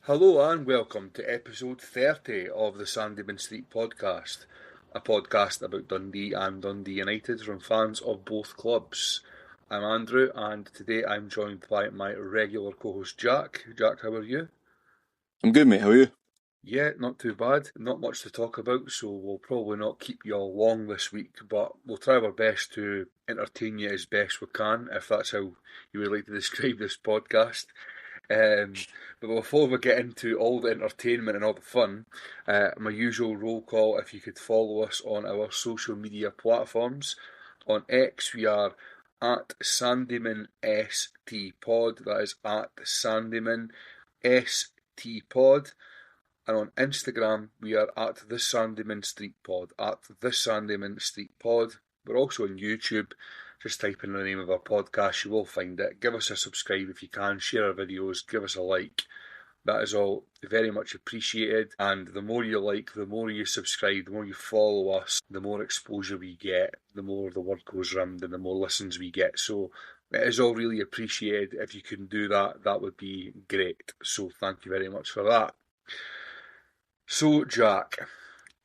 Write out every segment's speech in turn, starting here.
Hello and welcome to episode 30 of the Sandeman podcast, a podcast about Dundee and Dundee United from fans of both clubs. I'm Andrew and today I'm joined by my regular co-host Jack. Jack, how are you? I'm good, mate. How are you? Yeah, not too bad. Not much to talk about, so we'll probably not keep you all long this week, but we'll try our best to entertain you as best we can, if that's how you would like to describe this podcast. Um, but before we get into all the entertainment and all the fun, my usual roll call, if you could follow us on our social media platforms. On X, we are at Sandeman ST Pod. That is at Sandeman ST Pod. And on Instagram, we are at the Sandeman Street Pod. At the Sandeman Street Pod. We're also on YouTube. Just type in the name of our podcast, you will find it. Give us a subscribe if you can. Share our videos. Give us a like. That is all very much appreciated. And the more you like, the more you subscribe, the more you follow us, the more exposure we get, the more the word goes round and the more listens we get. So it is all really appreciated. If you can do that, that would be great. So thank you very much for that. So, Jack,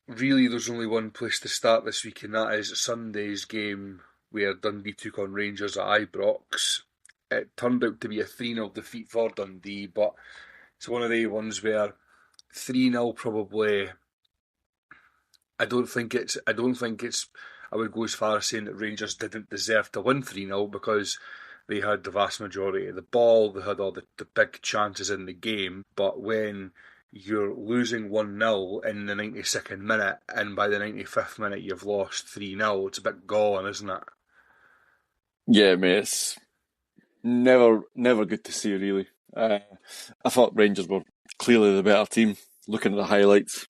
really there's only one place to start this week, and that is Sunday's game where Dundee took on Rangers at Ibrox. It turned out to be a 3-0 defeat for Dundee, but it's one of the ones where 3-0 probably. I don't think it's. I would go as far as saying that Rangers didn't deserve to win 3-0 because they had the vast majority of the ball, they had all the big chances in the game, but when you're losing 1-0 in the 92nd minute, and by the 95th minute you've lost 3-0, it's a bit galling, isn't it? Yeah, mate. It's never good to see, really. I thought Rangers were clearly the better team. Looking at the highlights,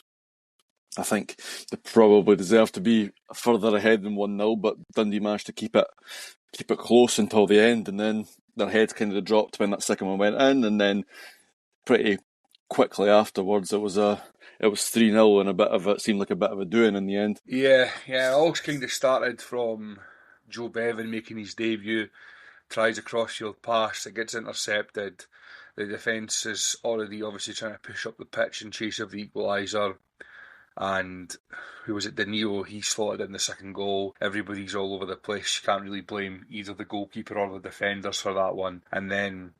I think they probably deserved to be further ahead than 1-0, but Dundee managed to keep it close until the end, and then their heads kind of dropped when that second one went in, and then pretty quickly afterwards it was 3-0 and it seemed like a bit of a doing in the end. Yeah, it all kind of started from Joe Bevan making his debut, tries a cross-field pass, it gets intercepted. The defence is already obviously trying to push up the pitch in chase of the equaliser. And who was it? Danilo, he slotted in the second goal. Everybody's all over the place. You can't really blame either the goalkeeper or the defenders for that one. And then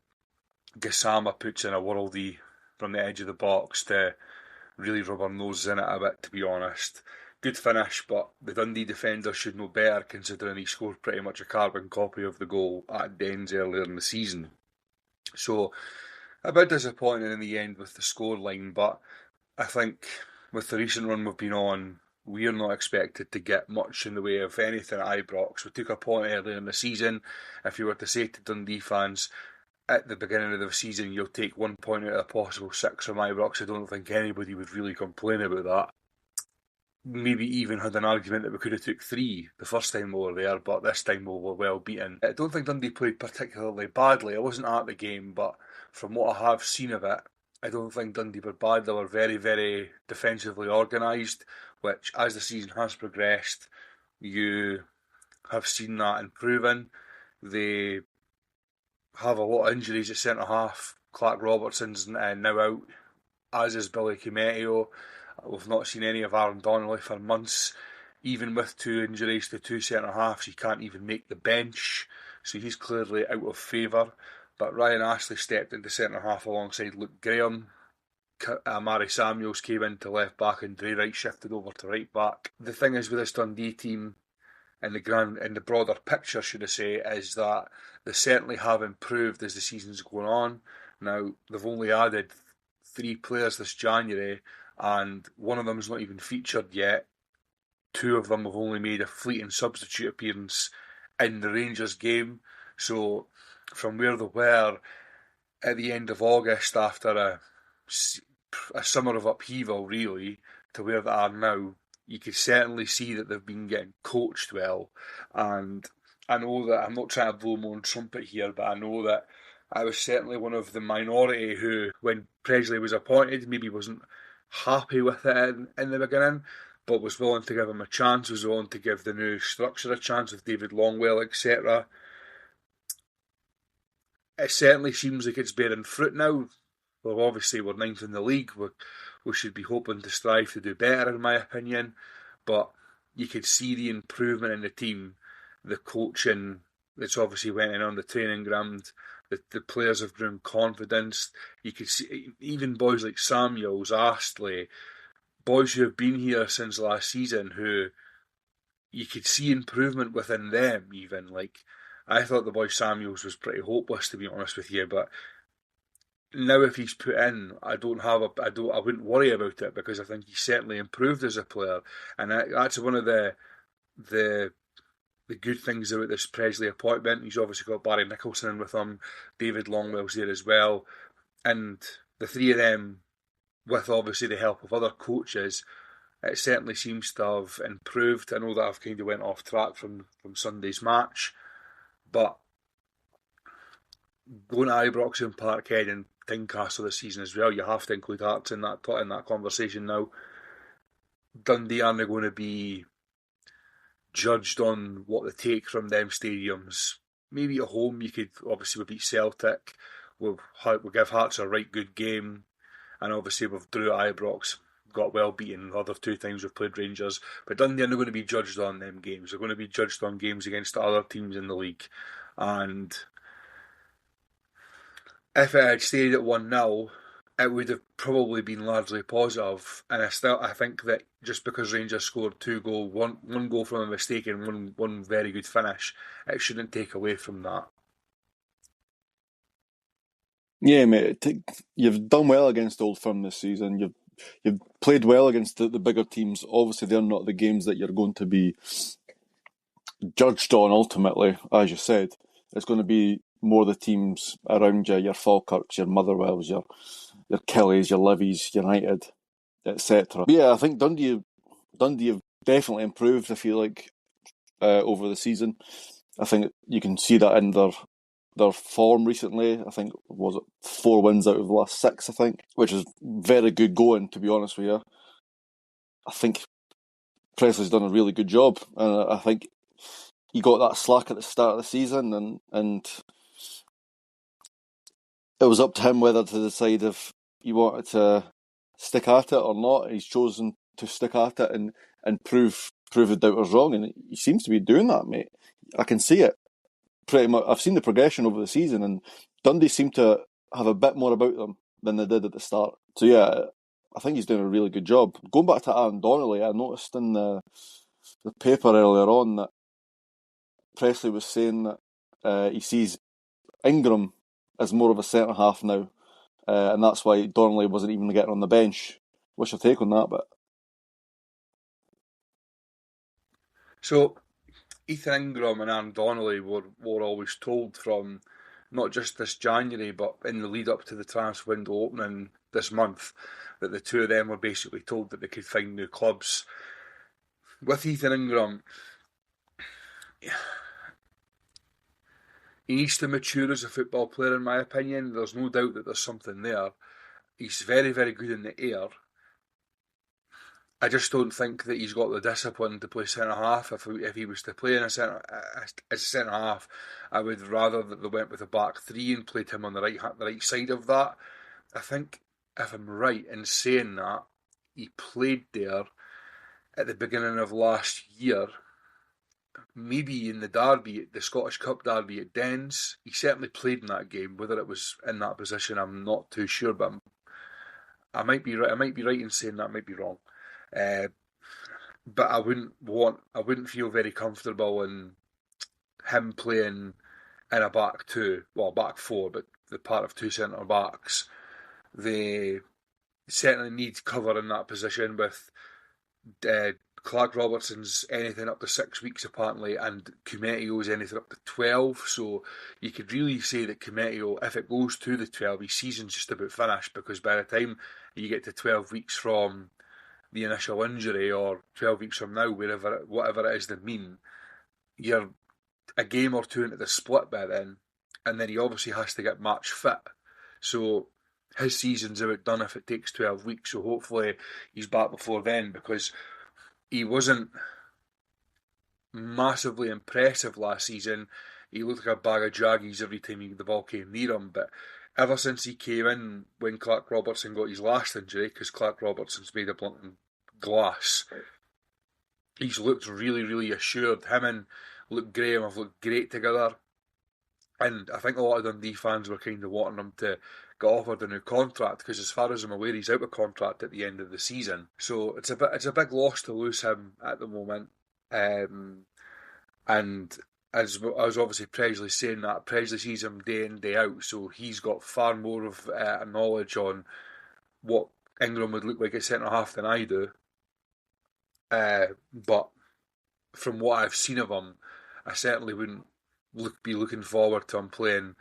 Gassama puts in a worldie from the edge of the box to really rub our noses in it a bit, to be honest. Good finish, but the Dundee defender should know better considering he scored pretty much a carbon copy of the goal at Dens earlier in the season. So, a bit disappointing in the end with the scoreline, but I think with the recent run we've been on, we're not expected to get much in the way of anything at Ibrox. We took a point earlier in the season. If you were to say to Dundee fans, at the beginning of the season you'll take 1 point out of a possible 6 from Ibrox, I don't think anybody would really complain about that. Maybe even had an argument that we could have took 3 the first time we were there, but this time we were well beaten. I don't think Dundee played particularly badly. I wasn't at the game, but from what I have seen of it, I don't think Dundee were bad. They were very, very defensively organised, which as the season has progressed, you have seen that improving. They have a lot of injuries at centre half. Clark Robertson's now out, as is Billy Koumetio. We've not seen any of Aaron Donnelly for months. Even with 2 injuries to 2 centre halves, he can't even make the bench, so he's clearly out of favour. But Ryan Astley stepped into centre half alongside Luke Graham. Mari Samuels came into left back and Dre Wright shifted over to right back. The thing is with this Dundee team, in the broader picture, should I say, is that they certainly have improved as the season's going on. Now, they've only added 3 players this January, and one of them's not even featured yet. 2 of them have only made a fleeting substitute appearance in the Rangers game. So, from where they were at the end of August after a summer of upheaval, really, to where they are now, you could certainly see that they've been getting coached well. And I know that I'm not trying to blow my own trumpet here, but I know that I was certainly one of the minority who, when Presley was appointed, maybe wasn't happy with it in the beginning, but was willing to give him a chance, was willing to give the new structure a chance with David Longwell, etc. It certainly seems like it's bearing fruit now. well, obviously we're ninth in the league. We should be hoping to strive to do better, in my opinion. But you could see the improvement in the team, the coaching that's obviously went in on the training ground. The players have grown confidence. You could see even boys like Samuels, Astley, boys who have been here since last season, who you could see improvement within them. Even like I thought the boy Samuels was pretty hopeless, to be honest with you, but now if he's put in, I wouldn't worry about it because I think he's certainly improved as a player, and that's one of the the good things about this Presley appointment. He's obviously got Barry Nicholson in with him, David Longwell's there as well, and the three of them, with obviously the help of other coaches, it certainly seems to have improved. I know that I've kind of went off track from Sunday's match, but going to Ibrox and Parkhead and Tynecastle this season as well, you have to include Hearts in that conversation now. Dundee aren't going to be judged on what they take from them stadiums. Maybe at home you could obviously beat Celtic. We'll give Hearts a right good game, and obviously we've drew at Ibrox, got well beaten the other two times we've played Rangers. But Dundee are not going to be judged on them games. They're going to be judged on games against the other teams in the league. And if it had stayed at 1-0, it would have probably been largely positive. And I think that just because Rangers scored two goals, one goal from a mistake and one very good finish, it shouldn't take away from that. Yeah, mate. You've done well against Old Firm this season. You've played well against the bigger teams. Obviously, they're not the games that you're going to be judged on ultimately, as you said. It's going to be more the teams around you, your Falkirks, your Motherwells, your Kellys, your Livies, United, etc. Yeah, I think Dundee have definitely improved, I feel like, over the season. I think you can see that in their form recently. I think, was it 4 wins out of the last 6, I think, which is very good going, to be honest with you. I think Presley's done a really good job, and I think he got that slack at the start of the season, and it was up to him whether to decide if he wanted to stick at it or not. He's chosen to stick at it and prove the doubters wrong, and he seems to be doing that, mate. I can see it pretty much. I've seen the progression over the season, and Dundee seem to have a bit more about them than they did at the start. So yeah, I think he's doing a really good job. Going back to Aaron Donnelly, I noticed in the paper earlier on that Presley was saying that he sees Ingram as more of a centre half now, and that's why Donnelly wasn't even getting on the bench. What's your take on that bit? So Ethan Ingram and Aaron Donnelly were always told from not just this January, but in the lead up to the transfer window opening this month, that the two of them were basically told that they could find new clubs. With Ethan Ingram, he needs to mature as a football player, in my opinion. There's no doubt that there's something there. He's very, very good in the air. I just don't think that he's got the discipline to play centre half. If he was to play as a centre half, I would rather that they went with a back three and played him on the right side of that. I think, if I'm right in saying that, he played there at the beginning of last year, maybe in the derby, the Scottish Cup derby at Dens. He certainly played in that game. Whether it was in that position, I'm not too sure, but I might be right. I might be right in saying that. I might be wrong. But I wouldn't feel very comfortable in him playing in a back two, well, back four, but the part of two centre backs. They certainly need cover in that position with Clark Robertson's anything up to 6 weeks apparently, and Kumetio's anything up to 12. So you could really say that Kumetio, if it goes to the 12, his season's just about finished, because by the time you get to 12 weeks from the initial injury, or 12 weeks from now, whatever it is they mean, you're a game or two into the split by then, and then he obviously has to get match fit. So his season's about done if it takes 12 weeks. So hopefully he's back before then, because he wasn't massively impressive last season. He looked like a bag of jaggies every time the ball came near him, but ever since he came in when Clark Robertson got his last injury, because Clark Robertson's made of blunt and glass, he's looked really, really assured. Him and Luke Graham have looked great together. And I think a lot of Dundee fans were kind of wanting him to get offered a new contract because, as far as I'm aware, he's out of contract at the end of the season. So it's a big loss to lose him at the moment. And as I was obviously Presley saying that, Presley sees him day in, day out, so he's got far more of a knowledge on what Ingram would look like at centre half than I do. But from what I've seen of him, I certainly wouldn't be looking forward to him playing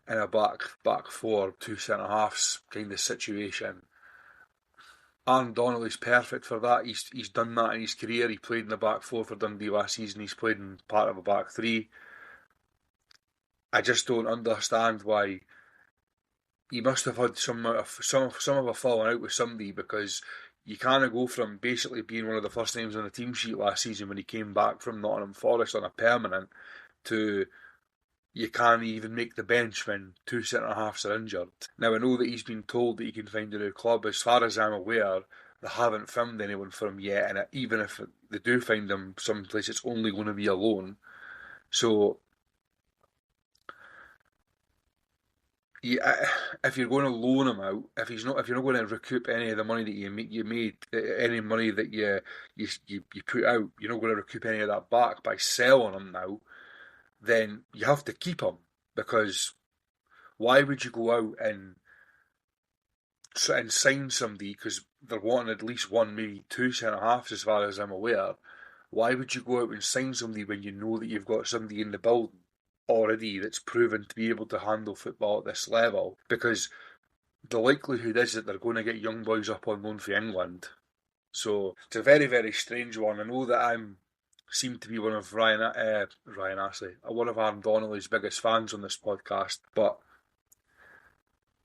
in a back four, two centre halves kind of situation. Aaron Donnelly's perfect for that. He's done that in his career. He played in the back four for Dundee last season. He's played in part of a back three. I just don't understand why he must have had some of a falling out with somebody, because you can't go from basically being one of the first names on the team sheet last season when he came back from Nottingham Forest on a permanent to you can't even make the bench when two centre halves are injured. Now, I know that he's been told that he can find a new club. As far as I'm aware, they haven't found anyone for him yet, and even if they do find him someplace, it's only going to be a loan. So, yeah, if you're going to loan him out, if you're not going to recoup any of the money that you made, any money that you put out, you're not going to recoup any of that back by selling him now, then you have to keep him, because why would you go out and sign somebody, because they're wanting at least one, maybe two centre halves, as far as I'm aware? Why would you go out and sign somebody when you know that you've got somebody in the building already that's proven to be able to handle football at this level? Because the likelihood is that they're going to get young boys up on loan for England. So it's a very, very strange one. I know that I'm seem to be one of Ryan Astley, one of Aaron Donnelly's biggest fans on this podcast, but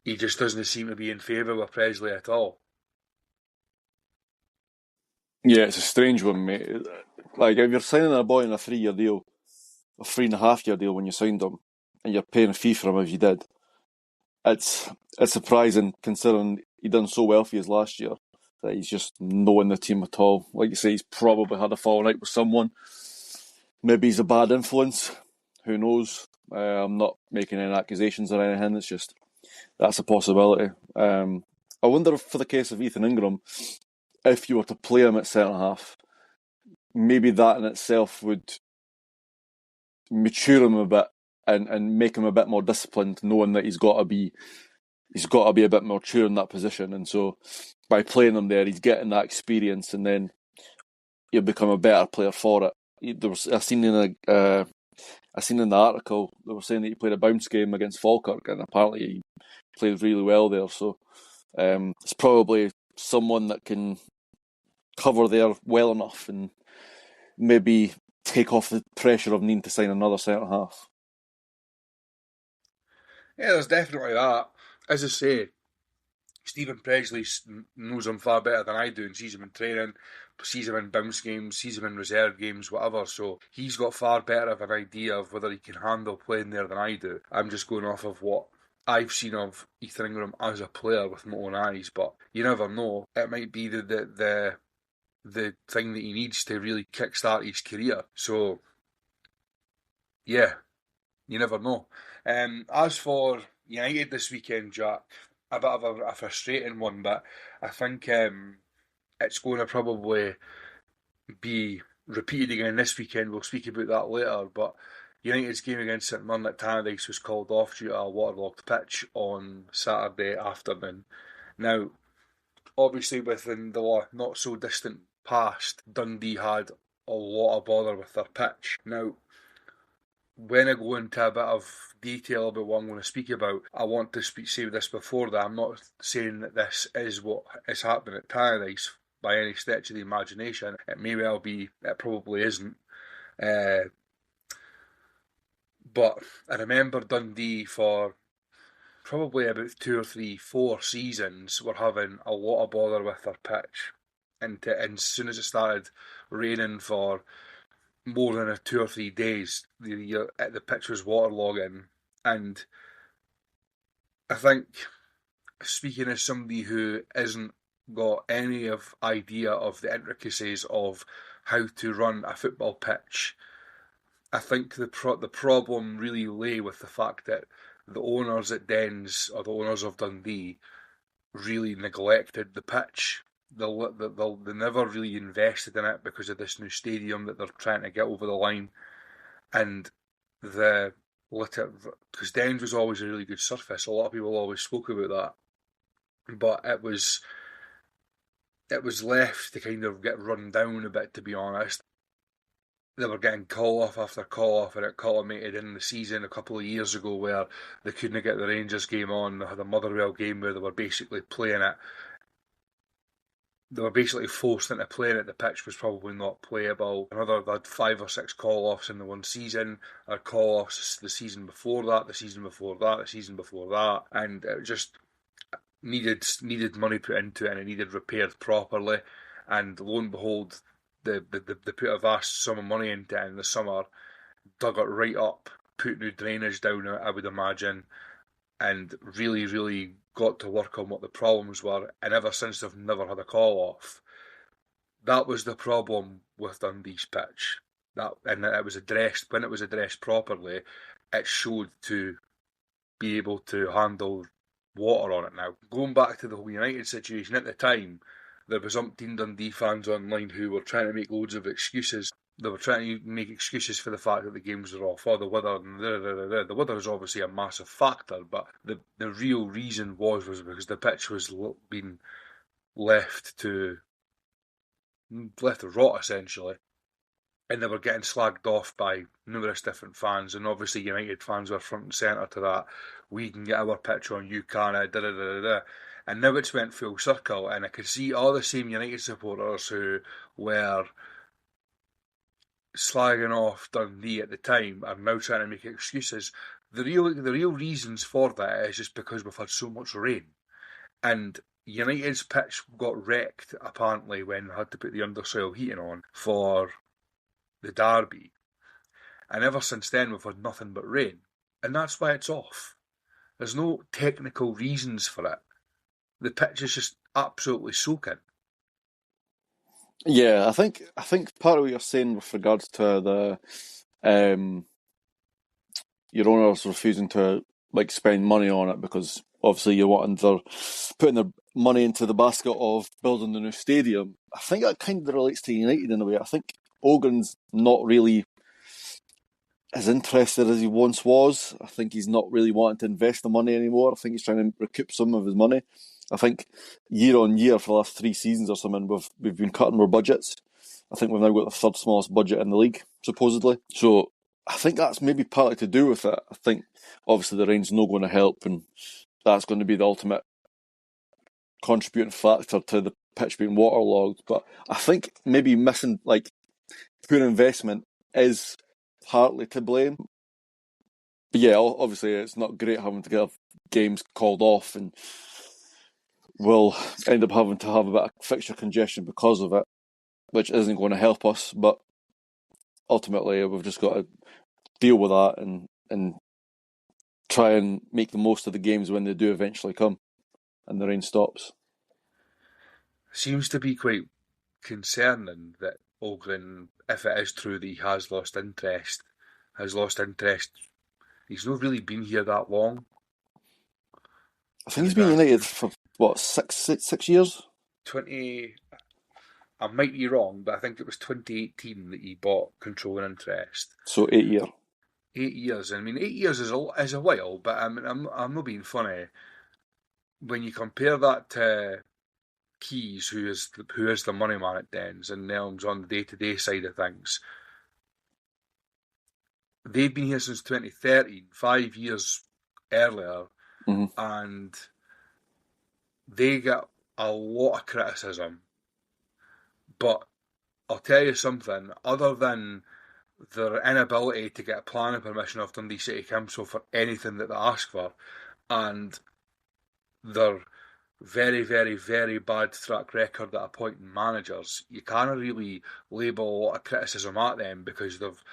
he just doesn't seem to be in favour with Presley at all. Yeah, it's a strange one, mate. Like, if you're signing a boy on a 3-year deal, a 3.5-year deal when you signed him, and you're paying a fee for him as you did, it's surprising, considering he done so well for you last year, that he's just not in the team at all. Like you say, he's probably had a falling out with someone. Maybe he's a bad influence. Who knows? I'm not making any accusations or anything. It's just, that's a possibility. I wonder if, for the case of Ethan Ingram, if you were to play him at centre half, maybe that in itself would mature him a bit and make him a bit more disciplined, knowing that he's got to be a bit more mature in that position. And so by playing him there, he's getting that experience, and then he'll become a better player for it. I seen in the article they were saying that he played a bounce game against Falkirk, and apparently he played really well there. So it's probably someone that can cover there well enough and maybe take off the pressure of needing to sign another centre half. Yeah, there's definitely that. As I say, Stephen Presley knows him far better than I do, and sees him in training, sees him in bounce games, sees him in reserve games, whatever. So he's got far better of an idea of whether he can handle playing there than I do. I'm just going off of what I've seen of Ethan Ingram as a player with my own eyes, but you never know. It might be the thing that he needs to really kickstart his career. So yeah, you never know. As for United this weekend, Jack, a bit of a frustrating one, but I think it's going to probably be repeated again this weekend. We'll speak about that later, but United's game against St Mirren at Tannadice was called off due to a waterlogged pitch on Saturday afternoon. Now, obviously within the not so distant past, Dundee had a lot of bother with their pitch. Now, when I go into a bit of detail about what I'm going to speak about, I want to say this before that I'm not saying that this is what is happening at Tannadice by any stretch of the imagination. It may well be, it probably isn't. But I remember Dundee for probably about 2 or 3, 4 seasons were having a lot of bother with their pitch. And as soon as it started raining for more than 2 or 3 days, the pitch was waterlogging, and I think, speaking as somebody who isn't got any of idea of the intricacies of how to run a football pitch, I think the problem really lay with the fact that the owners at Dens, or the owners of Dundee, really neglected the pitch. They never really invested in it because of this new stadium that they're trying to get over the line. And the because Dens was always a really good surface. A lot of people always spoke about that, but it was left to kind of get run down a bit, to be honest. They were getting call off after call off, and it culminated in the season a couple of years ago where they couldn't get the Rangers game on. They had a Motherwell game where they were basically playing it. They were basically forced into playing it. The pitch was probably not playable. They had 5 or 6 call offs in the one season. Had call offs the season before that, the season before that, the season before that, and it just needed money put into it, and it needed repaired properly. And lo and behold, they put a vast sum of money into it in the summer, dug it right up, put new drainage down, I would imagine, and really, really got to work on what the problems were. And ever since, they've never had a call off. That was the problem with Dundee's pitch. And it was addressed. When it was addressed properly, it showed to be able to handle water on it now. Going back to the whole United situation, at the time, there was umpteen Dundee fans online who were trying to make loads of excuses. They were trying to make excuses for the fact that the games were off, or the weather. The weather is obviously a massive factor, but the real reason was because the pitch was being left to rot, essentially. And they were getting slagged off by numerous different fans, and obviously United fans were front and centre to that. We can get our pitch on, you can't, And now it's went full circle, and I could see all the same United supporters who were slagging off Dundee at the time are now trying to make excuses. The real reasons for that is just because we've had so much rain, and United's pitch got wrecked apparently when they had to put the undersoil heating on for the derby, and ever since then we've had nothing but rain, and that's why it's off. There's no technical reasons for it. The pitch is just absolutely soaking. Yeah, I think part of what you're saying with regards to the your owners refusing to spend money on it because obviously they're putting their money into the basket of building the new stadium. I think that kind of relates to United in a way. I think Ogren's not really as interested as he once was. I think he's not really wanting to invest the money anymore. I think he's trying to recoup some of his money. I think year on year for the last 3 seasons or something, we've been cutting our budgets. I think we've now got the 3rd smallest budget in the league, supposedly. So I think that's maybe partly to do with it. I think obviously the rain's not going to help, and that's going to be the ultimate contributing factor to the pitch being waterlogged. But I think maybe missing poor investment is partly to blame. But yeah, obviously it's not great having to get games called off, and we'll end up having to have a bit of fixture congestion because of it, which isn't going to help us. But ultimately we've just got to deal with that and try and make the most of the games when they do eventually come and the rain stops. Seems to be quite concerning that Ogren, if it is true that he has lost interest. He's not really been here that long. I think he's been United for, what, six years? 20... I might be wrong, but I think it was 2018 that he bought controlling interest. So 8 years. 8 years. I mean, 8 years is a while, but I mean, I'm not being funny. When you compare that to Keys, who is the money man at Dens, and Nelms on the day-to-day side of things, they've been here since 2013, 5 years earlier, and they get a lot of criticism. But I'll tell you something, other than their inability to get planning permission off Dundee City Council for anything that they ask for, and their very, very, very bad track record at appointing managers, you can't really label a lot of criticism at them because they've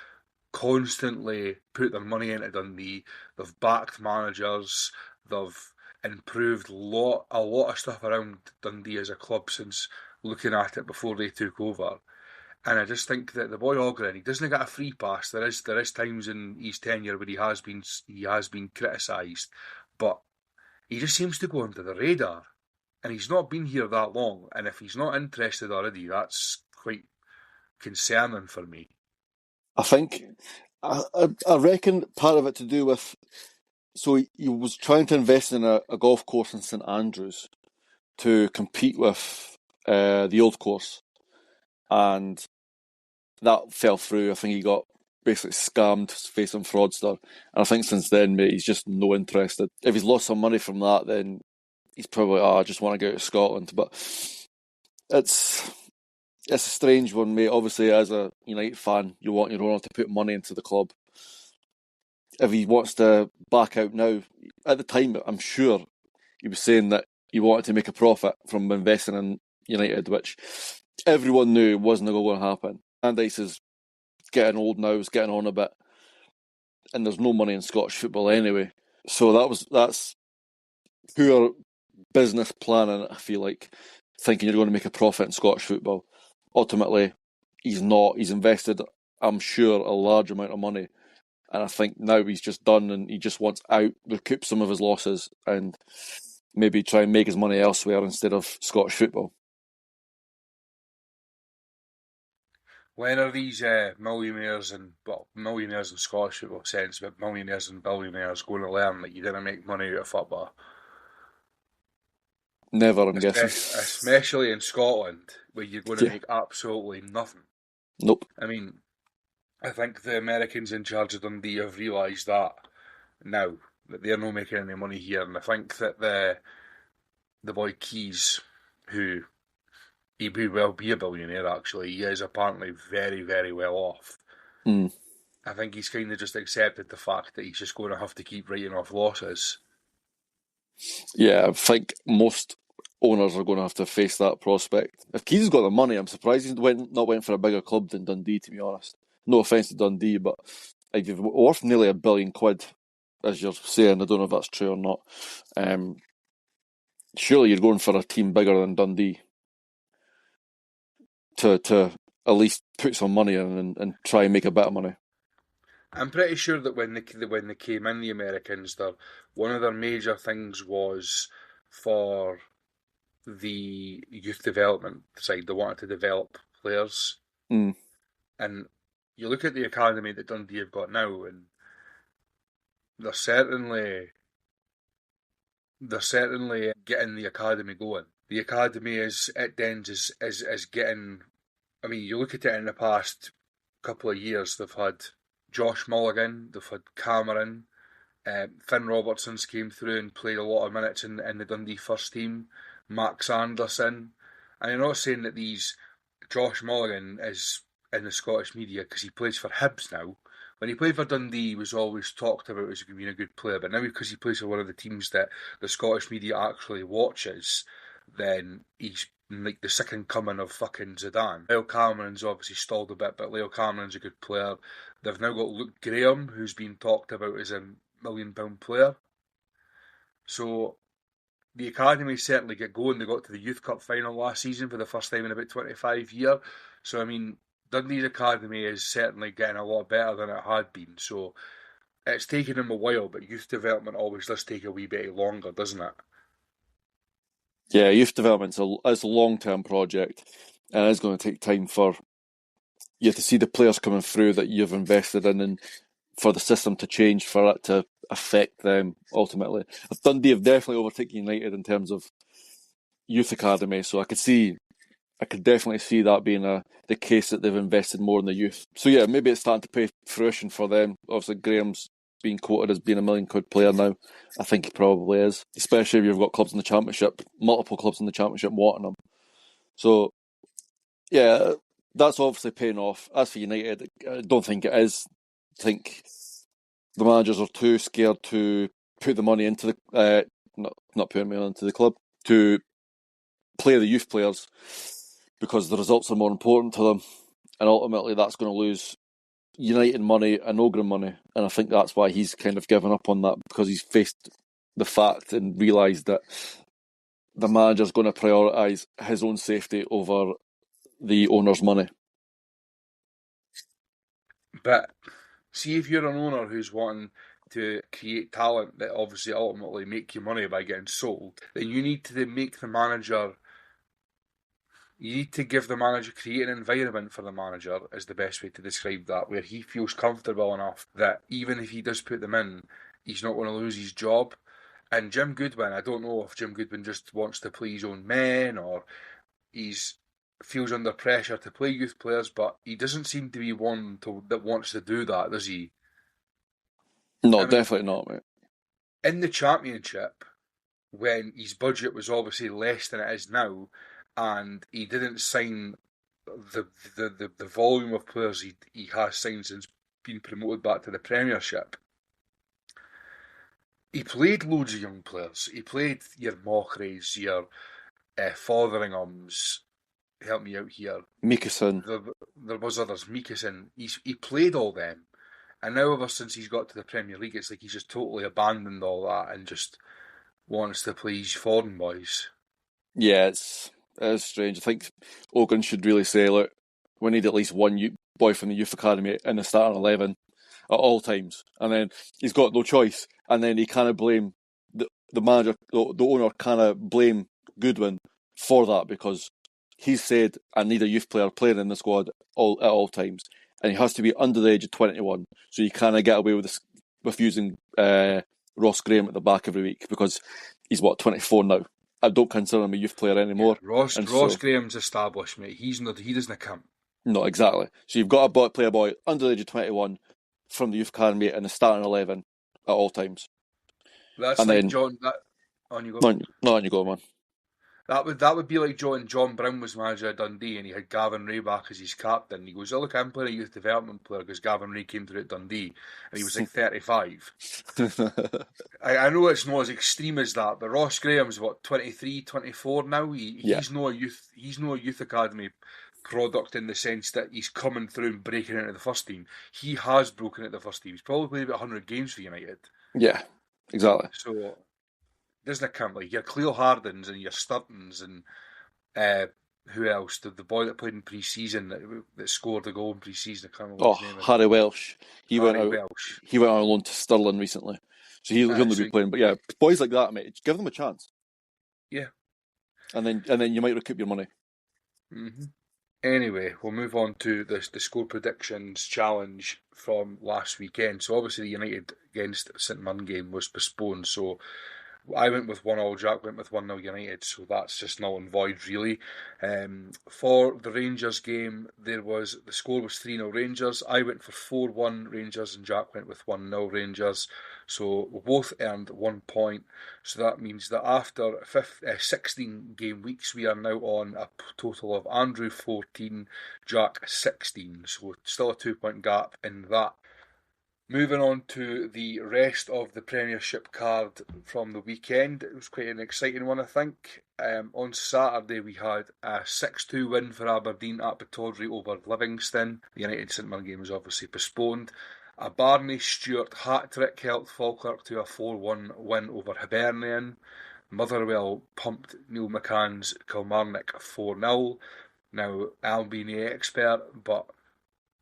constantly put their money into Dundee, they've backed managers, they've improved a lot of stuff around Dundee as a club since looking at it before they took over. And I just think that the boy Ogren, he doesn't get a free pass. There is times in his tenure where he has been criticised, but he just seems to go under the radar. And he's not been here that long. And if he's not interested already, that's quite concerning for me. I think, I reckon part of it to do with, so he was trying to invest in a golf course in St Andrews to compete with the old course, and that fell through. I think he got basically scammed, facing fraudster, and I think since then, mate, he's just no interested. If he's lost some money from that, then he's probably, I just want to go to Scotland. But it's a strange one, mate. Obviously, as a United fan, you want your owner to put money into the club. If he wants to back out now, at the time, I'm sure he was saying that he wanted to make a profit from investing in United, which everyone knew wasn't going to happen. Andice is getting old now, is getting on a bit, and there's no money in Scottish football anyway. So that's poor business planning, I feel like, thinking you're going to make a profit in Scottish football. Ultimately, he's not. He's invested, I'm sure, a large amount of money. And I think now he's just done and he just wants out, recoup some of his losses and maybe try and make his money elsewhere instead of Scottish football. When are these millionaires in Scottish football sense, but millionaires and billionaires going to learn that you didn't make money out of football? Never, I'm guessing. Especially in Scotland, where you're going to make absolutely nothing. Nope. I mean, I think the Americans in charge of Dundee have realised that now, that they're not making any money here. And I think that the boy Keys, who he may well be a billionaire actually, he is apparently very, very well off. I think he's kind of just accepted the fact that he's just going to have to keep writing off losses. Yeah, I think most owners are going to have to face that prospect. If Keys has got the money, I'm surprised he's not went for a bigger club than Dundee, to be honest. No offence to Dundee, but like, you're worth nearly £1 billion, as you're saying. I don't know if that's true or not. Surely you're going for a team bigger than Dundee to at least put some money in and try and make a bit of money. I'm pretty sure that when they came in, the Americans, one of their major things was for the youth development side. They wanted to develop players. And you look at the academy that Dundee have got now, and they're certainly getting the academy going. The academy at Dens is getting. I mean, you look at it in the past couple of years, they've had Josh Mulligan, they've had Cameron, Finn Robertson's came through and played a lot of minutes in the Dundee first team, Max Anderson. And I'm not saying that Josh Mulligan is in the Scottish media because he plays for Hibs now. When he played for Dundee, he was always talked about as being a good player, but now because he plays for one of the teams that the Scottish media actually watches, then he's like the second coming of fucking Zidane. Leo Cameron's obviously stalled a bit, but Leo Cameron's a good player. They've now got Luke Graham, who's been talked about as a £1 million player. So the academy certainly get going. They got to the Youth Cup final last season for the first time in about 25 years. So, I mean, Dundee's academy is certainly getting a lot better than it had been. So it's taken them a while, but youth development always does take a wee bit longer, doesn't it? Yeah, youth development's a long-term project, and it's going to take time for you to see the players coming through that you've invested in, and for the system to change, for it to affect them ultimately. Dundee have definitely overtaken United in terms of youth academy, so I could definitely see that being the case, that they've invested more in the youth. So yeah, maybe it's starting to pay fruition for them. Obviously, Graham's being quoted as being £1 million player now. I think he probably is, especially if you've got clubs in the Championship, multiple clubs in the Championship wanting him. So yeah, that's obviously paying off. As for United, I don't think it is. I think the managers are too scared to put the money into the not putting money into the club, to play the youth players, because the results are more important to them, and ultimately that's going to lose United money and Ogren money, and I think that's why he's kind of given up on that, because he's faced the fact and realise that the manager's going to prioritise his own safety over the owner's money. But see, if you're an owner who's wanting to create talent that obviously ultimately make you money by getting sold, then you need to make the manager. You need to give the manager, create an environment for the manager, is the best way to describe that, where he feels comfortable enough that even if he does put them in, he's not going to lose his job. And Jim Goodwin, I don't know if Jim Goodwin just wants to play his own men or he's feels under pressure to play youth players, but he doesn't seem to be one that wants to do that, does he? No, definitely not, mate. In the Championship, when his budget was obviously less than it is now, and he didn't sign the volume of players he has signed since being promoted back to the Premiership, he played loads of young players. He played your Mochreys, your Fotheringhams. Help me out here. Mikason. There was others. Mikason. He played all them. And now ever since he's got to the Premier League, it's like he's just totally abandoned all that and just wants to play his foreign boys. Yeah, it is strange. I think Ogan should really say, look, we need at least one boy from the youth academy in the starting 11 at all times. And then he's got no choice. And then he kind of blame the manager, the owner kind of blame Goodwin for that because he's said, I need a youth player playing in the squad at all times. And he has to be under the age of 21. So you kind of get away with this, with using Ross Graham at the back every week because he's, 24 now. I don't consider him a youth player anymore. Yeah, Ross Graham's established, mate. He doesn't count. No, exactly. So you've got to play a boy under the age of 21 from the youth academy in the starting 11 at all times. That's and like then, John. On you go. No, on you go, man. That would be like John Brown was manager at Dundee and he had Gavin Ray back as his captain. He goes, oh look, I'm playing a youth development player because Gavin Ray came through at Dundee and he was like 35. I know it's not as extreme as that, but Ross Graham's 23, 24 now. He's no youth academy product in the sense that he's coming through and breaking into the first team. He has broken into the first team. He's probably played about 100 games for United. Yeah, exactly. So doesn't count, like your Cleo Hardins and your Sturtons and who else? The boy that played in pre-season that scored the goal in pre-season. I can't remember his name. Harry Welsh. He went on loan to Stirling recently, so he'll only be playing. But yeah, boys like that, mate, give them a chance. Yeah, and then you might recoup your money. Mm-hmm. Anyway, we'll move on to the score predictions challenge from last weekend. So obviously the United against St Mirren game was postponed. So I went with 1-1, Jack went with 1-0 United, so that's just null and void really. For the Rangers game, the score was 3-0 Rangers. I went for 4-1 Rangers and Jack went with 1-0 Rangers. So we both earned 1 point. So that means that after 16 game weeks, we are now on a total of Andrew 14, Jack 16. So still a 2 point gap in that. Moving on to the rest of the Premiership card from the weekend. It was quite an exciting one, I think. On Saturday, we had a 6-2 win for Aberdeen at Pittodrie over Livingston. The United St Mirren game was obviously postponed. A Barney Stewart hat-trick helped Falkirk to a 4-1 win over Hibernian. Motherwell pumped Neil McCann's Kilmarnock 4-0. Now, I'll be no expert, but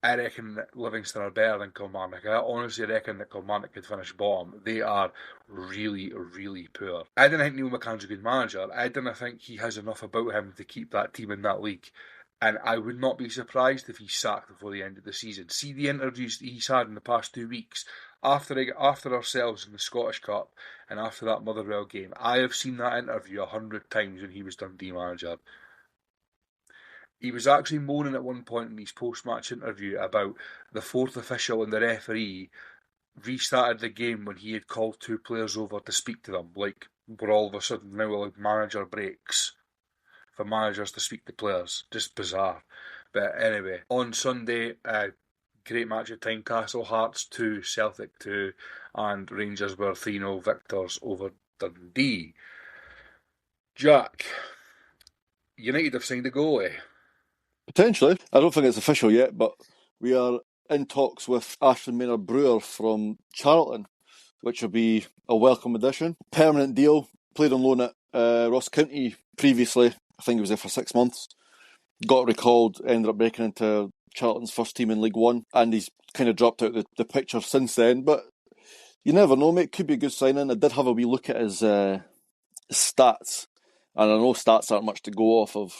I reckon that Livingston are better than Kilmarnock. I honestly reckon that Kilmarnock could finish bottom. They are really, really poor. I don't think Neil McCann's a good manager. I don't think he has enough about him to keep that team in that league. And I would not be surprised if he's sacked before the end of the season. See the interviews that he's had in the past 2 weeks. After ourselves in the Scottish Cup and after that Motherwell game, I have seen that interview 100 times when he was Dundee manager. He was actually moaning at one point in his post-match interview about the fourth official and the referee restarted the game when he had called 2 players over to speak to them. Like, we're all of a sudden now like manager breaks for managers to speak to players. Just bizarre. But anyway, on Sunday, great match at Tynecastle. Hearts 2, Celtic 2, and Rangers were 3-0 victors over Dundee. Jack, United have signed a goalie. Potentially. I don't think it's official yet, but we are in talks with Ashton Maynard Brewer from Charlton. which will be a welcome addition. Permanent deal, played on loan at Ross County previously. I think he was there for 6 months. Got recalled, ended up breaking into Charlton's first team in League One, and he's kind of dropped out the picture since then. But you never know, mate. Could be a good signing. I did have a wee look at his stats, and I know stats aren't much to go off of,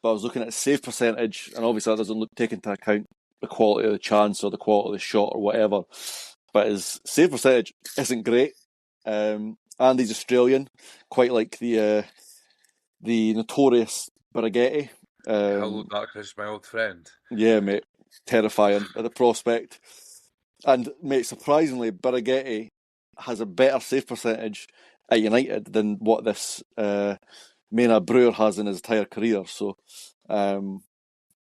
but I was looking at his save percentage, and obviously that doesn't take into account the quality of the chance or the quality of the shot or whatever. But his save percentage isn't great, and he's Australian, quite like the notorious Baraghetti. Hello, darkness, my old friend. Yeah, mate. Terrifying at the prospect. And, mate, surprisingly, Baraghetti has a better save percentage at United than what this Mena Brewer has in his entire career. So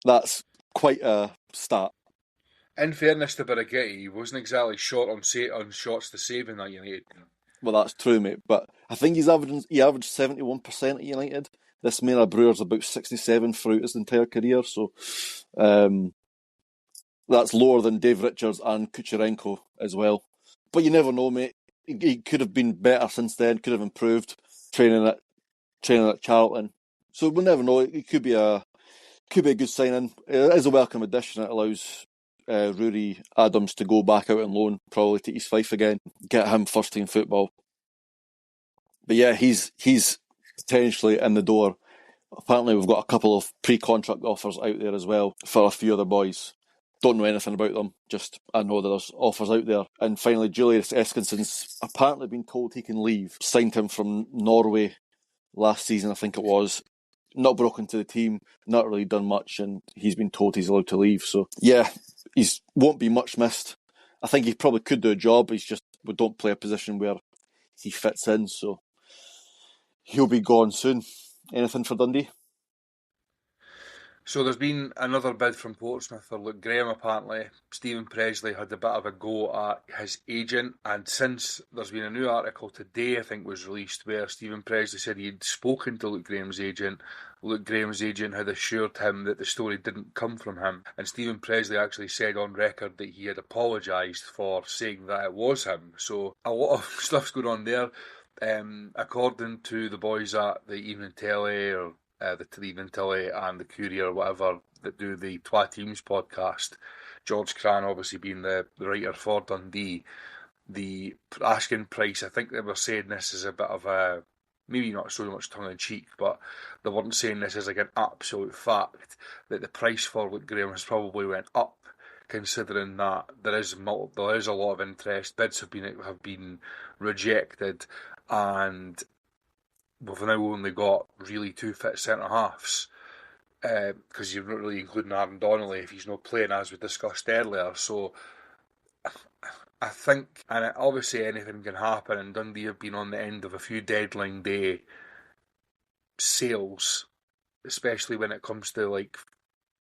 that's quite a stat. In fairness to Baraghetti, he wasn't exactly short on shots to save in that United. Well, that's true, mate. But I think he averaged 71% at United. This Mena Brewer's about 67 throughout his entire career. So that's lower than Dave Richards and Kucherenko as well. But you never know, mate. He could have been better since then, could have improved training at Charlton. So we'll never know. It could be a good signing. It is a welcome addition. It allows Rory Adams to go back out on loan, probably to East Fife again, get him first team football. But yeah, he's potentially in the door. Apparently we've got a couple of pre-contract offers out there as well for a few other boys. Don't know anything about them, just I know that there's offers out there. And finally, Julius Eskinson's apparently been told he can leave. Signed him from Norway last season, I think it was. Not broken to the team, not really done much, and he's been told he's allowed to leave. So yeah, he won't be much missed. I think he probably could do a job, we don't play a position where he fits in, so he'll be gone soon. Anything for Dundee? So there's been another bid from Portsmouth for Luke Graham, apparently. Stephen Presley had a bit of a go at his agent, and since there's been a new article today, I think was released, where Stephen Presley said he had spoken to Luke Graham's agent. Luke Graham's agent had assured him that the story didn't come from him, and Stephen Presley actually said on record that he had apologised for saying that it was him. So a lot of stuff's going on there. According to the boys at the Evening Telly, or the Evening Telly and the Courier or whatever that do the Twa Teams podcast, George Cran obviously being the writer for Dundee, the asking price, I think they were saying this is a bit of a, maybe not so much tongue-in-cheek, but they weren't saying this as like an absolute fact, that the price for Luke Graham has probably went up, considering that there is a lot of interest. Bids have been rejected, and we've now only got really two fit centre-halves, because you're not really including Aaron Donnelly if he's not playing, as we discussed earlier. So I think, and obviously anything can happen, and Dundee have been on the end of a few deadline day sales, especially when it comes to, like,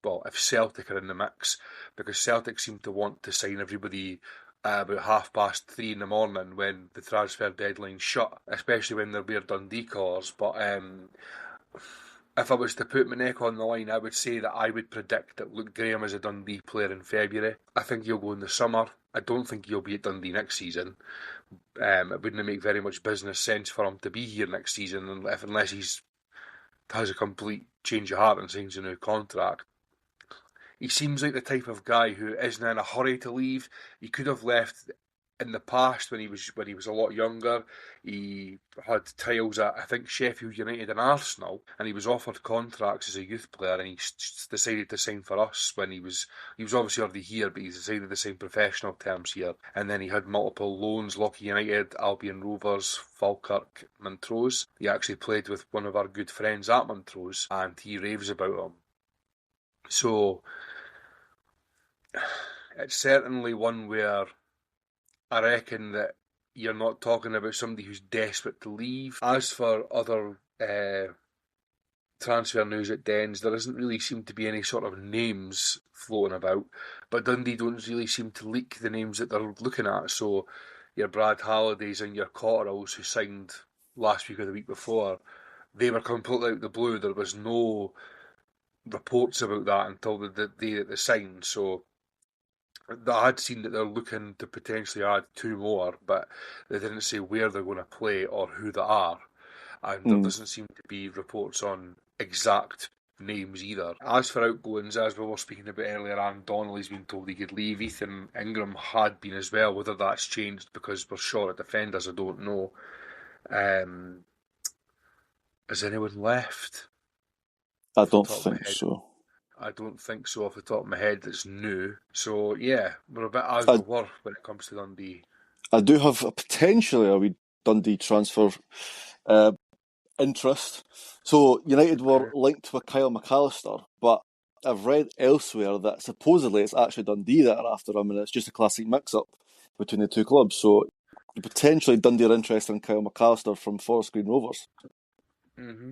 well, if Celtic are in the mix, because Celtic seem to want to sign everybody about 3:30 in the morning when the transfer deadline shut, especially when they're bare Dundee colours. But if I was to put my neck on the line, I would say that I would predict that Luke Graham is a Dundee player in February. I think he'll go in the summer. I don't think he'll be at Dundee next season. It wouldn't make very much business sense for him to be here next season unless he has a complete change of heart and signs a new contract. He seems like the type of guy who isn't in a hurry to leave. He could have left in the past when he was a lot younger. He had trials at, I think, Sheffield United and Arsenal, and he was offered contracts as a youth player, and he decided to sign for us when he was obviously already here, but he decided to sign professional terms here. And then he had multiple loans: Lockheed United, Albion Rovers, Falkirk, Montrose. He actually played with one of our good friends at Montrose, and he raves about him. So it's certainly one where I reckon that you're not talking about somebody who's desperate to leave. As for other transfer news at Dens, there doesn't really seem to be any sort of names floating about, but Dundee don't really seem to leak the names that they're looking at. So your Brad Hallidays and your Cotterells, who signed last week or the week before, they were completely out of the blue. There was no reports about that until the day that they signed. So I had seen that they're looking to potentially add 2 more, but they didn't say where they're going to play or who they are. And there Mm. doesn't seem to be reports on exact names either. As for outgoings, as we were speaking about earlier, Aaron Donnelly's been told he could leave. Ethan Ingram had been as well. Whether that's changed because we're short at defenders, I don't know. Um, has anyone left? I Off the don't top of my think head, so. I don't think so. Off the top of my head, that's new. So yeah, we're a bit as we I were when it comes to Dundee. I do have potentially a wee Dundee transfer uh, interest. So United were Okay. linked with Kyle McAllister, but I've read elsewhere that supposedly it's actually Dundee that are after him, and it's just a classic mix-up between the two clubs. So potentially Dundee are interested in Kyle McAllister from Forest Green Rovers. Mm-hmm.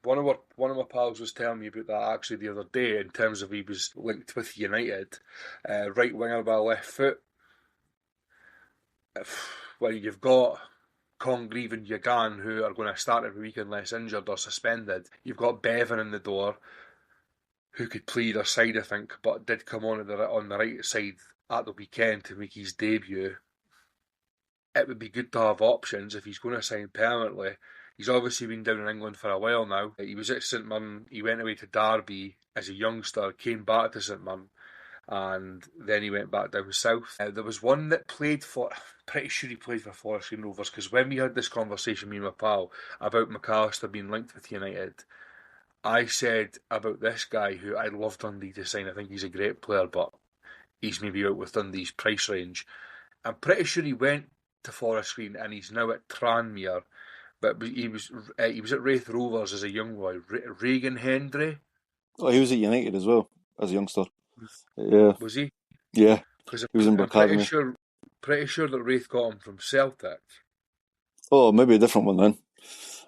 One of my pals was telling me about that actually the other day in terms of he was linked with United, right winger by left foot. Well, you've got Congreve and Yagan who are going to start every week unless injured or suspended. You've got Bevan in the door who could play either side, I think, but did come on on the right side at the weekend to make his debut. It would be good to have options if he's going to sign permanently. He's obviously been down in England for a while now. He was at St Mirren, he went away to Derby as a youngster, came back to St Mirren, and then he went back down south. There was one that played for, pretty sure he played for Forest Green Rovers, because when we had this conversation, me and my pal, about McAllister being linked with United, I said about this guy who I'd love Dundee to sign. I think he's a great player, but he's maybe out with Dundee's price range. I'm pretty sure he went to Forest Green and he's now at Tranmere. But he was at Wraith Rovers as a young boy. Regan Hendry, Oh, he was at United as well as a youngster. Yeah, was he? yeah, Because he was in I'm pretty Academy. sure that Wraith got him from Celtic. Oh, maybe a different one then.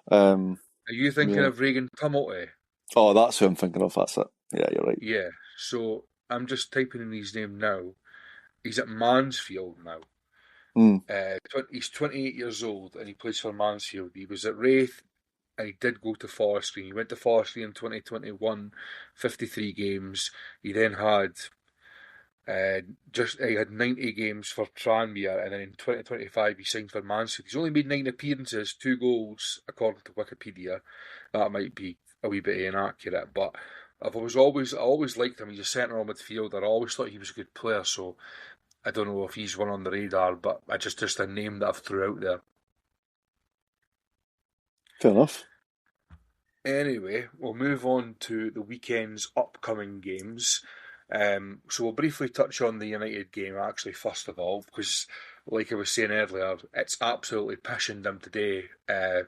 Um, Are you thinking yeah. of Regan Tumulty? Oh, that's who I'm thinking of. That's it. Yeah, you're right. Yeah. So I'm just typing in his name now. He's at Mansfield now. Mm. He's 28 years old and he plays for Mansfield. He was at Wraith and he did go to Forest Green. He went to Forest Green in 2021, 53 games. He then had he had 90 games for Tranmere, and then in 2025 he signed for Mansfield. He's only made 9 appearances, 2 goals, according to Wikipedia. That might be a wee bit inaccurate, but I always liked him. He's a centre or midfielder. I always thought he was a good player, so I don't know if he's one on the radar, but I just a name that I've threw out there. Fair enough. Anyway, we'll move on to the weekend's upcoming games. So we'll briefly touch on the United game actually first of all, because like I was saying earlier, it's absolutely pissing them today, and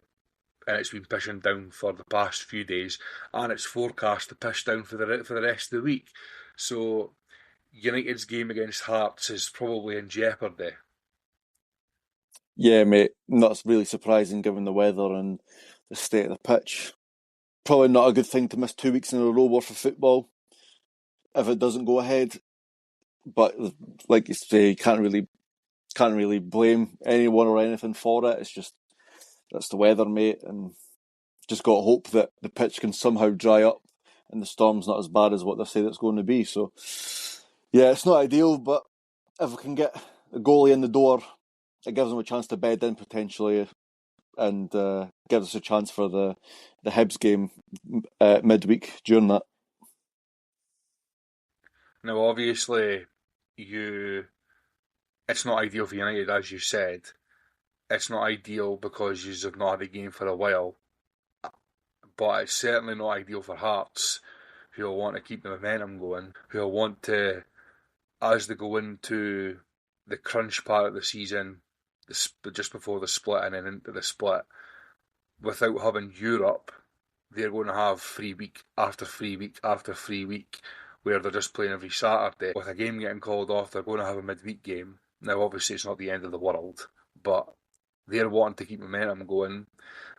it's been pissing down for the past few days, and it's forecast to piss down for the rest of the week. So United's game against Hearts is probably in jeopardy. Yeah, mate. That's really surprising given the weather and the state of the pitch. Probably not a good thing to miss 2 weeks in a row worth of football if it doesn't go ahead. But like you say, you can't really blame anyone or anything for it. It's just that's the weather, mate, and just got to hope that the pitch can somehow dry up and the storm's not as bad as what they say it's going to be. So, yeah, it's not ideal, but if we can get a goalie in the door, it gives them a chance to bed in potentially and gives us a chance for the Hibs game midweek during that. Now, obviously, you it's not ideal for United, as you said. It's not ideal because you've not had a game for a while, but it's certainly not ideal for Hearts, who will want to keep the momentum going, who will want to, as they go into the crunch part of the season, just before the split and then into the split, without having Europe, they're going to have free week after free week after free week where they're just playing every Saturday. With a game getting called off, they're going to have a midweek game. Now, obviously, it's not the end of the world, but they're wanting to keep momentum going.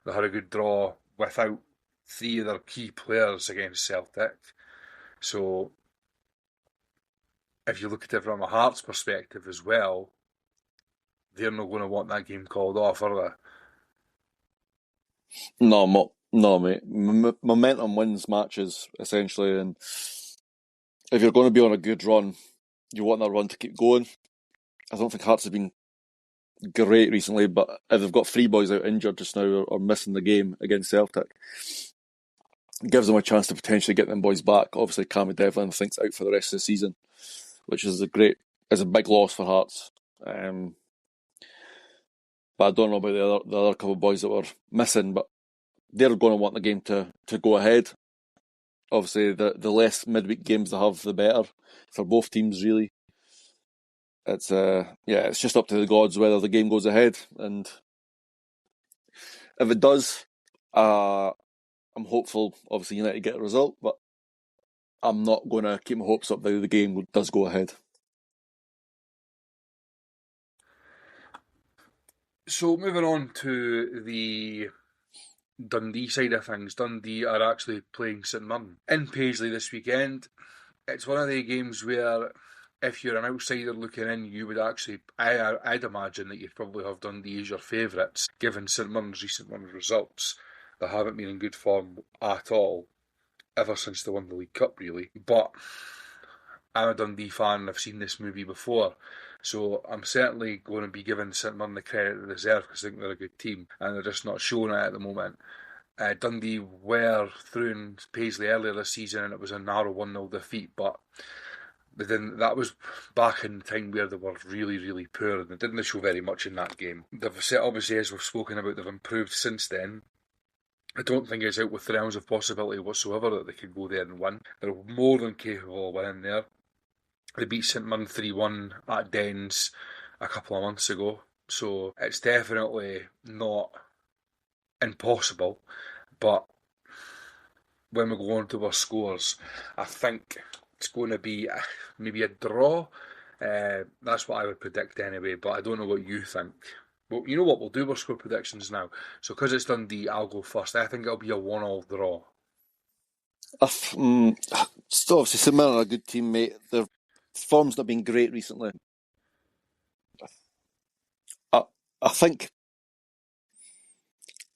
They had a good draw without 3 of their key players against Celtic. So, if you look at it from a Hearts perspective as well, they're not going to want that game called off, are they? No, mate. Momentum wins matches essentially, and if you're going to be on a good run, you want that run to keep going. I don't think Hearts have been great recently, but if they've got 3 boys out injured just now or missing the game against Celtic, it gives them a chance to potentially get them boys back. Obviously, Cammy Devlin thinks out for the rest of the season, which is a big loss for Hearts. But I don't know about the other couple of boys that were missing, but they're going to want the game to go ahead. Obviously, the less midweek games they have, the better for both teams, really. It's just up to the gods whether the game goes ahead, and if it does, I'm hopeful. Obviously, United get a result, but I'm not going to keep my hopes up that the game does go ahead. So moving on to the Dundee side of things, Dundee are actually playing St Mirren in Paisley this weekend. It's one of the games where, if you're an outsider looking in, you would actually, I'd imagine that you'd probably have Dundee as your favourites, given St Mirren's recent results. They haven't been in good form at all, ever since they won the League Cup, really. But I'm a Dundee fan and I've seen this movie before, so I'm certainly going to be giving St Mirren the credit they deserve because I think they're a good team and they're just not showing it at the moment. Dundee were through in Paisley earlier this season and it was a narrow 1-0 defeat, but they didn't. That was back in the time where they were really, really poor and they didn't show very much in that game. They've obviously, as we've spoken about, they've improved since then. I don't think it's out with the realms of possibility whatsoever that they could go there and win. They're more than capable of winning there. They beat St Mirren 3-1 at Dens a couple of months ago, so it's definitely not impossible. But when we go on to our scores, I think it's going to be maybe a draw. That's what I would predict anyway, but I don't know what you think. Well, you know what, we'll do our score predictions now. So because it's Dundee, I'll go first. I think it'll be a 1-1 draw. Still, obviously, St Mirren are a good team, mate. Their form's not been great recently. I think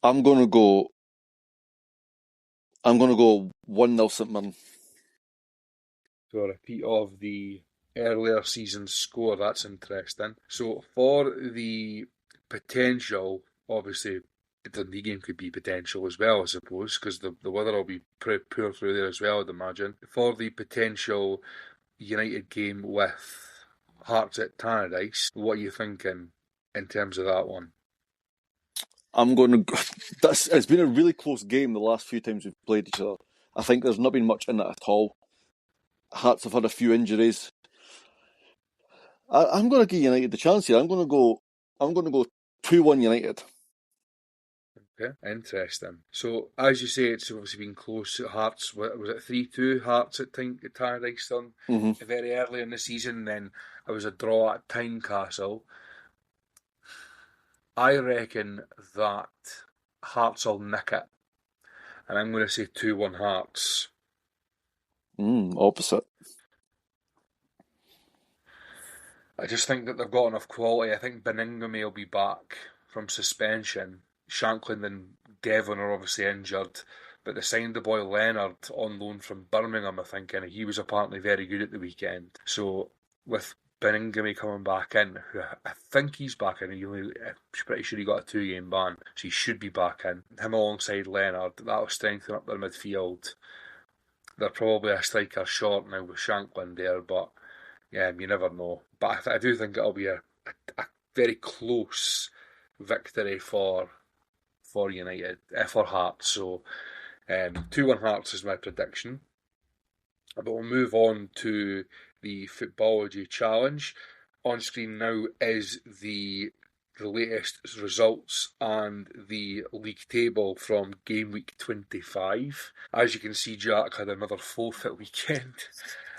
I'm going to go 1-0 St Mirren. So a repeat of the earlier season's score, that's interesting. So for the potential, obviously the Dundee game could be potential as well, I suppose, because the weather will be pretty poor through there as well, I'd imagine. For the potential United game with Hearts at Tannadice, what are you thinking in terms of that one? I'm going to. It's been a really close game the last few times we've played each other. I think there's not been much in it at all. Hearts have had a few injuries. I'm going to give United the chance here. I'm going to go 2-1 United. Okay, interesting. So, as you say, it's obviously been close at Hearts. Was it 3-2 Hearts at Tannadice very early in the season? Then it was a draw at Tynecastle. I reckon that Hearts will nick it. And I'm going to say 2-1 Hearts. Opposite. I just think that they've got enough quality. I think Beningame will be back from suspension. Shankland and Devon are obviously injured, but they signed the boy Leonard on loan from Birmingham, I think, and he was apparently very good at the weekend. So with Beningame coming back in, who I think he's back in, I'm pretty sure he got a 2-game ban, so he should be back in. Him alongside Leonard, that'll strengthen up their midfield. They're probably a striker short now with Shankland there, but yeah, you never know. But I do think it'll be a very close victory for United, for Hearts. So 2-1 Hearts is my prediction. But we'll move on to the Futbology challenge. On screen now is the latest results and the league table from game week 25. As you can see, Jack had another forfeit weekend.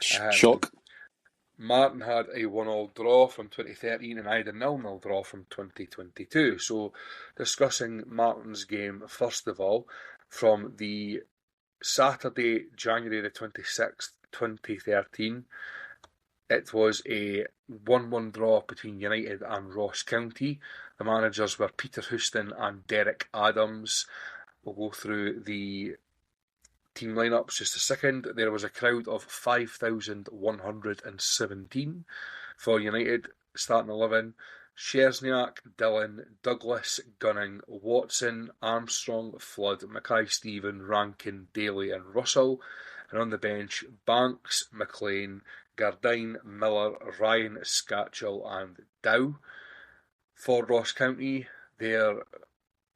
Shock. Martin had a 1-1 draw from 2013 and I had a 0-0 draw from 2022. So discussing Martin's game first of all, from the Saturday, January the 26th, 2013, it was a 1-1 draw between United and Ross County. The managers were Peter Houston and Derek Adams. We'll go through the team lineups just a second. There was a crowd of 5,117 for United starting 11. Szczesniak, Dillon, Douglas, Gunning, Watson, Armstrong, Flood, Mackay-Steven, Rankin, Daly and Russell. And on the bench, Banks, McLean, Gardine, Miller, Ryan, Scatchell and Dow. For Ross County, their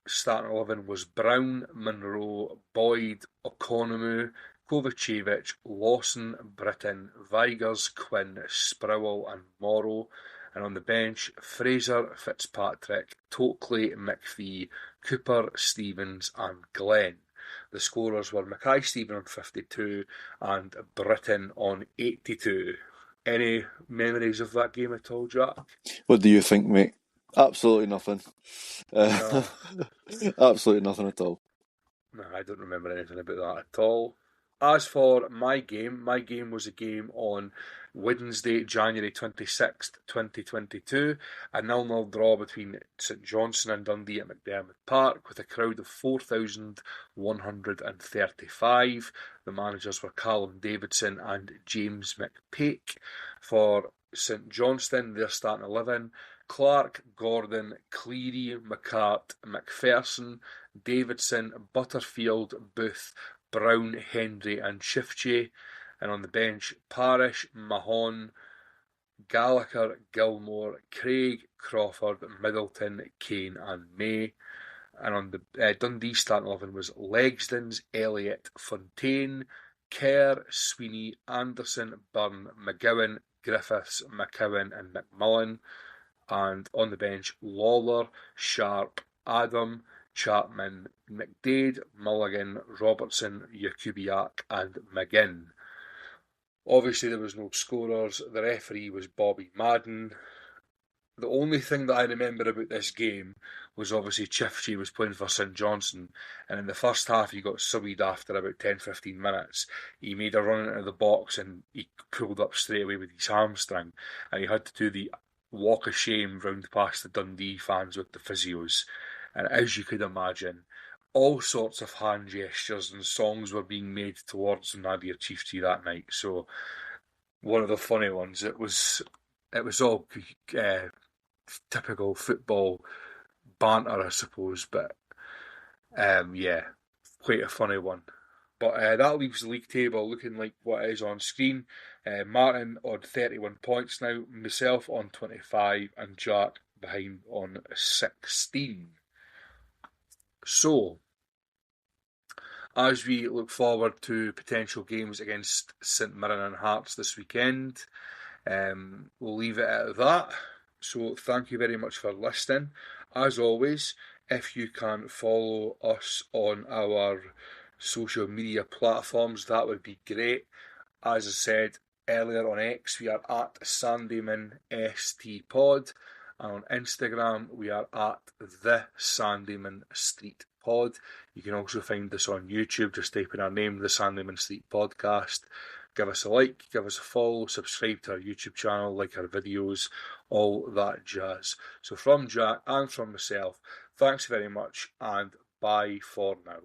starting 11 was Brown, Monroe, Boyd, Okonomu, Kovacevic, Lawson, Britton, Vigurs, Quinn, Sprowell and Morrow. And on the bench, Fraser, Fitzpatrick, Tokley, McPhee, Cooper, Stevens and Glenn. The scorers were Mackay-Steven on 52 and Britton on 82. Any memories of that game at all, Jack? What do you think, mate? Absolutely nothing. No. Absolutely nothing at all. No, I don't remember anything about that at all. As for my game was a game on Wednesday, January 26th, 2022, a 0-0 draw between St Johnstone and Dundee at McDiarmid Park with a crowd of 4,135. The managers were Callum Davidson and James McPake. For St Johnstone, their starting 11, Clark, Gordon, Cleary, McCart, McPherson, Davidson, Butterfield, Booth, Brown, Hendry and Shifche. And on the bench, Parish, Mahon, Gallagher, Gilmore, Craig, Crawford, Middleton, Kane and May. And on the Dundee starting 11 was Legsdons, Elliott, Fontaine, Kerr, Sweeney, Anderson, Byrne, McGowan, Griffiths, McCowan and McMullen. And on the bench, Lawler, Sharp, Adam, Chapman, McDade, Mulligan, Robertson, Jakubiak and McGinn. Obviously there was no scorers. The referee was Bobby Madden. The only thing that I remember about this game was obviously Chifchi was playing for St Johnstone, and in the first half he got subbed after about 10-15 minutes. He made a run into the box and he pulled up straight away with his hamstring, and he had to do the walk of shame round past the Dundee fans with the physios. And as you could imagine, all sorts of hand gestures and songs were being made towards Nadir Chifchi that night. So one of the funny ones, it was all typical football banter, I suppose, but yeah, quite a funny one. But that leaves the league table looking like what it is on screen. Martin on 31 points now, myself on 25 and Jack behind on 16. So, as we look forward to potential games against St Mirren Hearts this weekend, we'll leave it at that. So thank you very much for listening. As always, if you can follow us on our social media platforms, that would be great. As I said earlier on X, we are at Sandeman ST Pod, and on Instagram we are at the Sandeman Street Pod. You can also find us on YouTube, just type in our name, the Sandeman Street Podcast. Give us a like, give us a follow, subscribe to our YouTube channel, like our videos, all that jazz. So from Jack and from myself, thanks very much and bye for now.